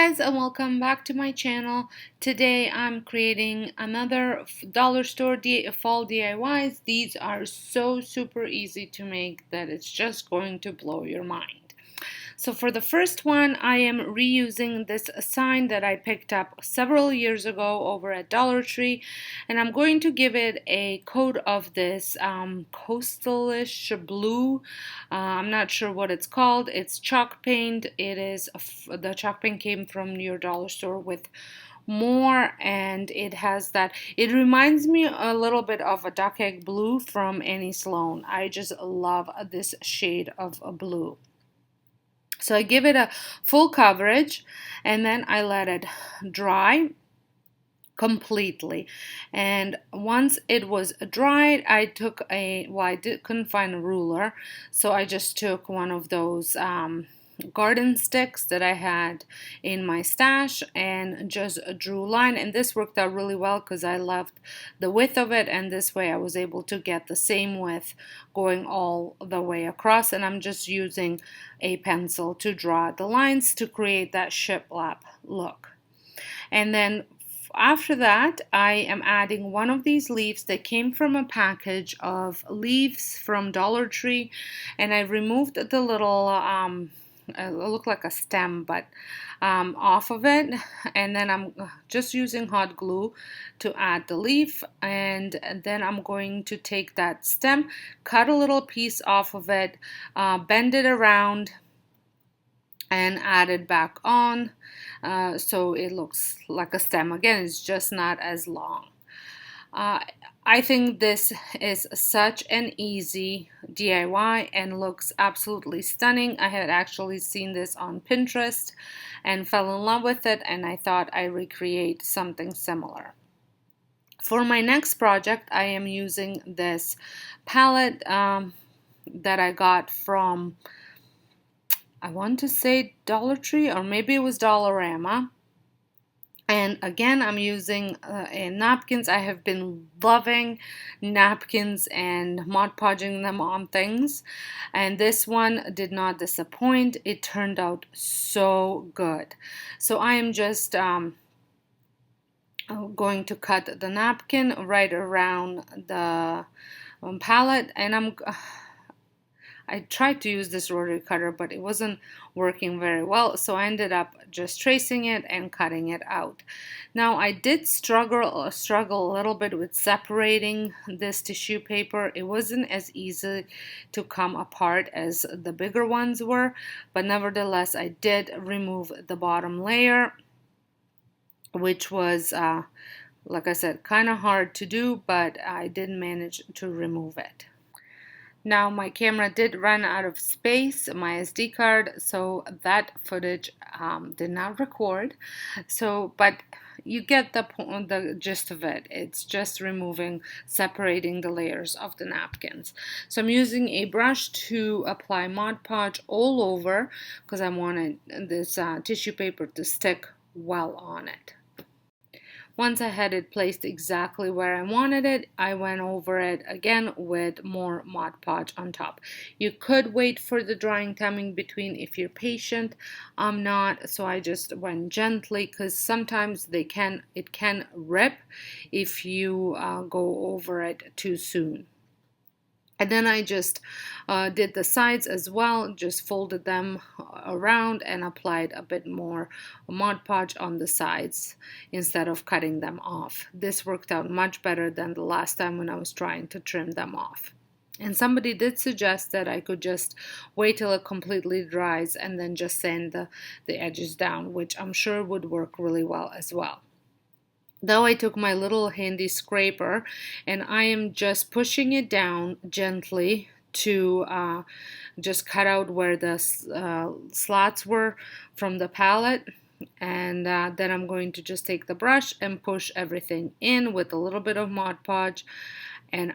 guys, and welcome back to my channel. Today I'm creating another dollar store fall DIYs. These are so super easy to make that it's just going to blow your mind. So for the first one, I am reusing this sign that I picked up several years ago over at Dollar Tree, and I'm going to give it a coat of this coastalish blue. I'm not sure what it's called. It's chalk paint. The chalk paint came from your dollar store with more, and it reminds me a little bit of a duck egg blue from Annie Sloan. I just love this shade of blue. So I give it a full coverage, and then I let it dry completely. And once it was dried, I took couldn't find a ruler, so I just took one of those garden sticks that I had in my stash and just drew a line, and this worked out really well because I loved the width of it, and this way I was able to get the same width going all the way across. And I'm just using a pencil to draw the lines to create that shiplap look. And then after that, I am adding one of these leaves that came from a package of leaves from Dollar Tree, and I removed the little it looked like a stem, but off of it, and then I'm just using hot glue to add the leaf, and then I'm going to take that stem, cut a little piece off of it, bend it around, and add it back on, so it looks like a stem. Again, it's just not as long. I think this is such an easy DIY and looks absolutely stunning. I had actually seen this on Pinterest and fell in love with it, and I thought I'd recreate something similar. For my next project, I am using this palette that I got from, I want to say Dollar Tree, or maybe it was Dollarama. And again, I'm using napkins. I have been loving napkins and Mod Podging them on things. And this one did not disappoint. It turned out so good. So I am just going to cut the napkin right around the palette. And I tried to use this rotary cutter, but it wasn't working very well, so I ended up just tracing it and cutting it out. Now, I did struggle a little bit with separating this tissue paper. It wasn't as easy to come apart as the bigger ones were, but nevertheless, I did remove the bottom layer, which was, like I said, kind of hard to do, but I did manage to remove it. Now my camera did run out of space, my SD card, so that footage did not record. But you get the gist of it. It's just separating the layers of the napkins. So I'm using a brush to apply Mod Podge all over because I wanted this tissue paper to stick well on it. Once I had it placed exactly where I wanted it, I went over it again with more Mod Podge on top. You could wait for the drying time in between if you're patient. I'm not, so I just went gently because sometimes it can rip if you go over it too soon. And then I just did the sides as well, just folded them around and applied a bit more Mod Podge on the sides instead of cutting them off. This worked out much better than the last time when I was trying to trim them off. And somebody did suggest that I could just wait till it completely dries and then just sand the edges down, which I'm sure would work really well as well. Though I took my little handy scraper and I am just pushing it down gently to just cut out where the slots were from the palette. And then I'm going to just take the brush and push everything in with a little bit of Mod Podge. And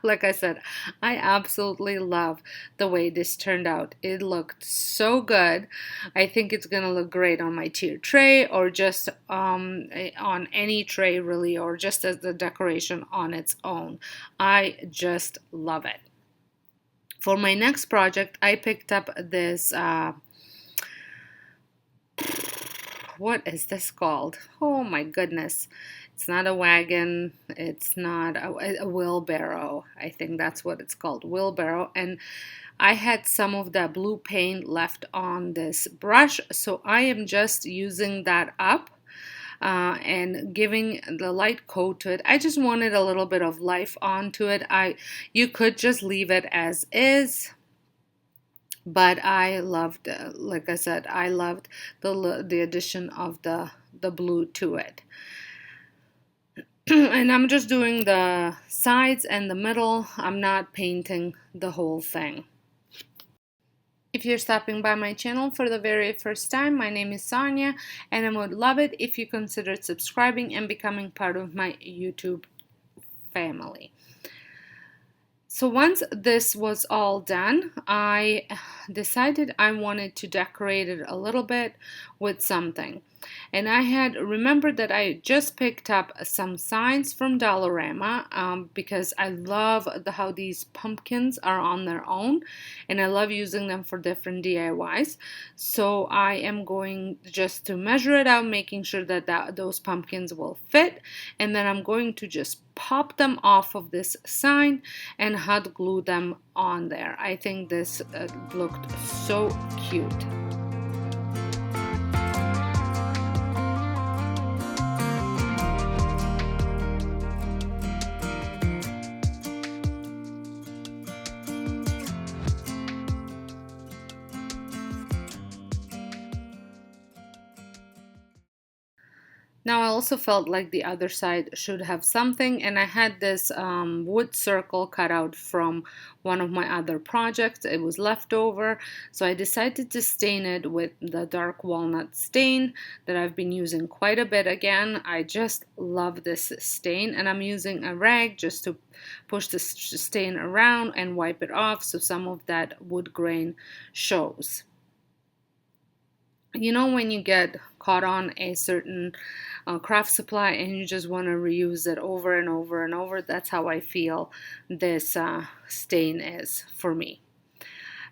like I said, I absolutely love the way this turned out. It looked so good. I think it's gonna look great on my tier tray or just on any tray really, or just as the decoration on its own. I just love it. For my next project, I picked up this what is this called? Oh my goodness. It's not a wagon. It's not a wheelbarrow. I think that's what it's called, wheelbarrow. And I had some of that blue paint left on this brush, so I am just using that up and giving the light coat to it. I just wanted a little bit of life onto it. You could just leave it as is, but I loved, like I said, I loved the addition of the blue to it. And I'm just doing the sides and the middle. I'm not painting the whole thing. If you're stopping by my channel for the very first time, my name is Sonja, and I would love it if you considered subscribing and becoming part of my YouTube family. So once this was all done, I decided I wanted to decorate it a little bit with something. And I had remembered that I just picked up some signs from Dollarama because I love how these pumpkins are on their own, and I love using them for different DIYs. So I am going just to measure it out, making sure that those pumpkins will fit, and then I'm going to just pop them off of this sign and hot glue them on there. I think this looked so cute. Now I also felt like the other side should have something, and I had this wood circle cut out from one of my other projects. It was left over, so I decided to stain it with the dark walnut stain that I've been using quite a bit again. I just love this stain, and I'm using a rag just to push the stain around and wipe it off so some of that wood grain shows. You know, when you get caught on a certain craft supply and you just want to reuse it over and over and over, that's how I feel this stain is for me.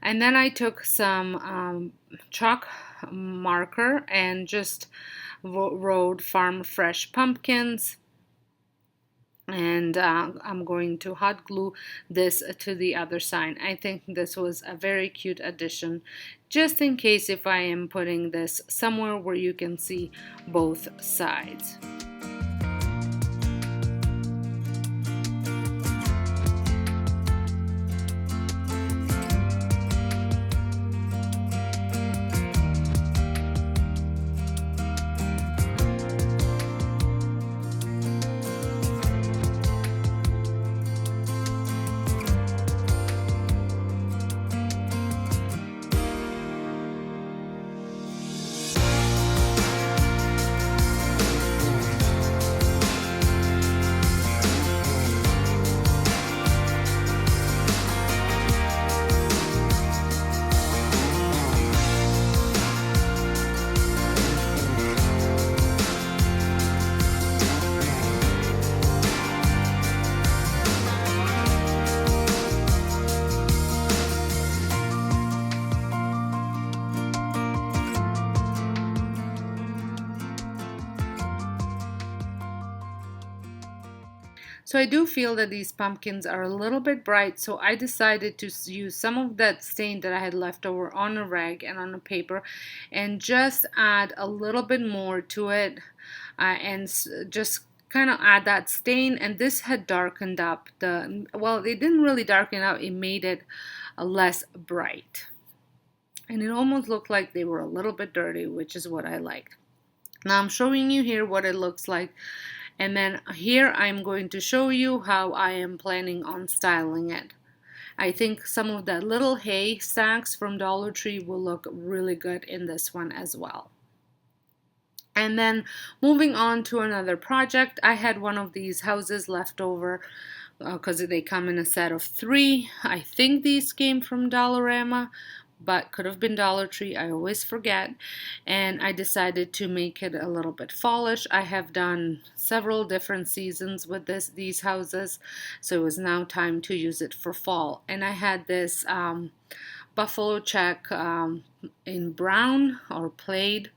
And then I took some chalk marker and just wrote farm fresh pumpkins, and I'm going to hot glue this to the other side. I think this was a very cute addition, just in case if I am putting this somewhere where you can see both sides. So I do feel that these pumpkins are a little bit bright, so I decided to use some of that stain that I had left over on a rag and on a paper and just add a little bit more to it and just kind of add that stain. And this had darkened up well, it didn't really darken up, it made it less bright. And it almost looked like they were a little bit dirty, which is what I liked. Now I'm showing you here what it looks like. And then here I'm going to show you how I am planning on styling it. I think some of that little hay stacks from Dollar Tree will look really good in this one as well. And then moving on to another project, I had one of these houses left over because they come in a set of 3. I think these came from Dollarama, but could have been Dollar Tree, I always forget. And I decided to make it a little bit fallish. I have done several different seasons with these houses, so it was now time to use it for fall. And I had this buffalo check in brown or plaid.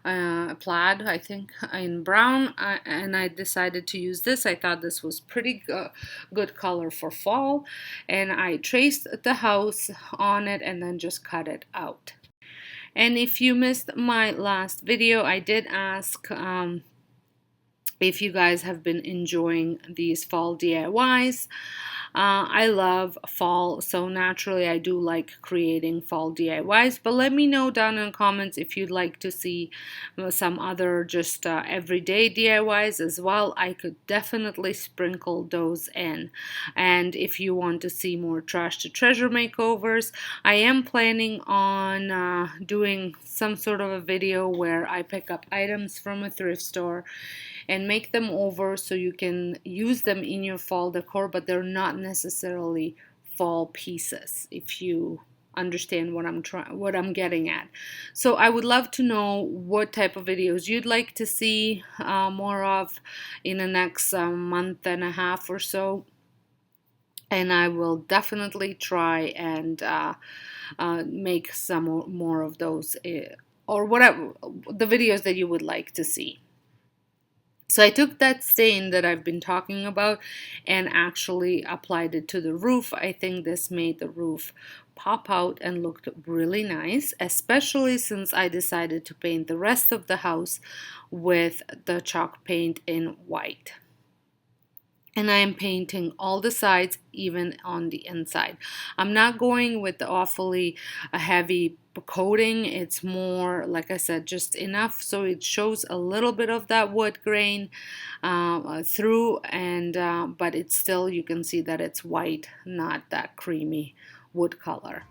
Plaid, I think, in brown, and I decided to use this. I thought this was pretty good color for fall, and I traced the house on it and then just cut it out. And if you missed my last video, I did ask if you guys have been enjoying these fall DIYs. I love fall, so naturally I do like creating fall DIYs, but let me know down in the comments if you'd like to see some other just everyday DIYs as well. I could definitely sprinkle those in. And if you want to see more trash to treasure makeovers, I am planning on doing some sort of a video where I pick up items from a thrift store and make them over so you can use them in your fall decor, but they're not necessarily fall pieces, if you understand what I'm getting at. So I would love to know what type of videos you'd like to see more of in the next month and a half or so, and I will definitely try and make some more of those or whatever the videos that you would like to see. So I took that stain that I've been talking about and actually applied it to the roof. I think this made the roof pop out and looked really nice, especially since I decided to paint the rest of the house with the chalk paint in white. And I am painting all the sides, even on the inside. I'm not going with the awfully heavy coating. It's more, like I said, just enough so it shows a little bit of that wood grain through, and but it's still, you can see that it's white, not that creamy wood color.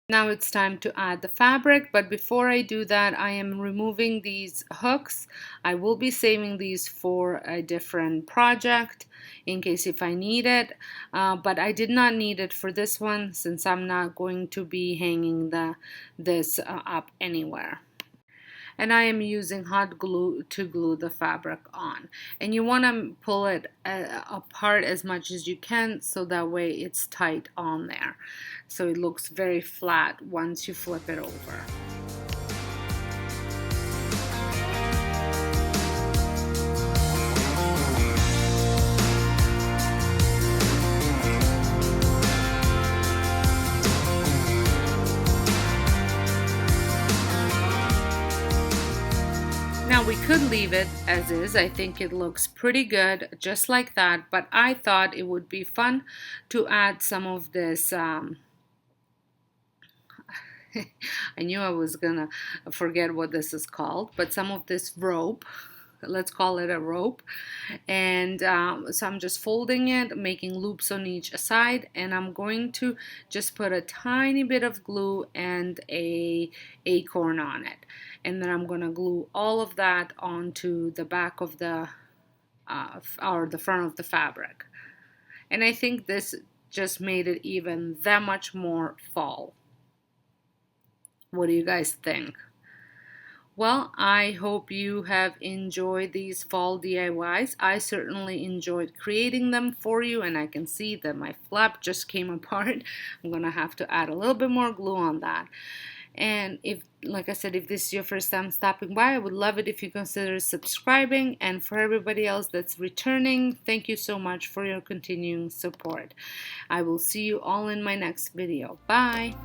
Now it's time to add the fabric, but before I do that, I am removing these hooks. I will be saving these for a different project in case if I need it, but I did not need it for this one since I'm not going to be hanging this up anywhere. And I am using hot glue to glue the fabric on, and you want to pull it apart as much as you can so that way it's tight on there, so it looks very flat once you flip it over. Now we could leave it as is. I think it looks pretty good just like that, but I thought it would be fun to add some of this I knew I was gonna forget what this is called, but some of this rope, let's call it a rope, and so I'm just folding it, making loops on each side, and I'm going to just put a tiny bit of glue and a acorn on it, and then I'm gonna glue all of that onto the back of the or the front of the fabric, and I think this just made it even that much more fall. What do you guys think? Well, I hope you have enjoyed these fall DIYs. I certainly enjoyed creating them for you, and I can see that my flap just came apart. I'm gonna have to add a little bit more glue on that. And if, like I said, if this is your first time stopping by, I would love it if you consider subscribing. And for everybody else that's returning, thank you so much for your continuing support. I will see you all in my next video. Bye!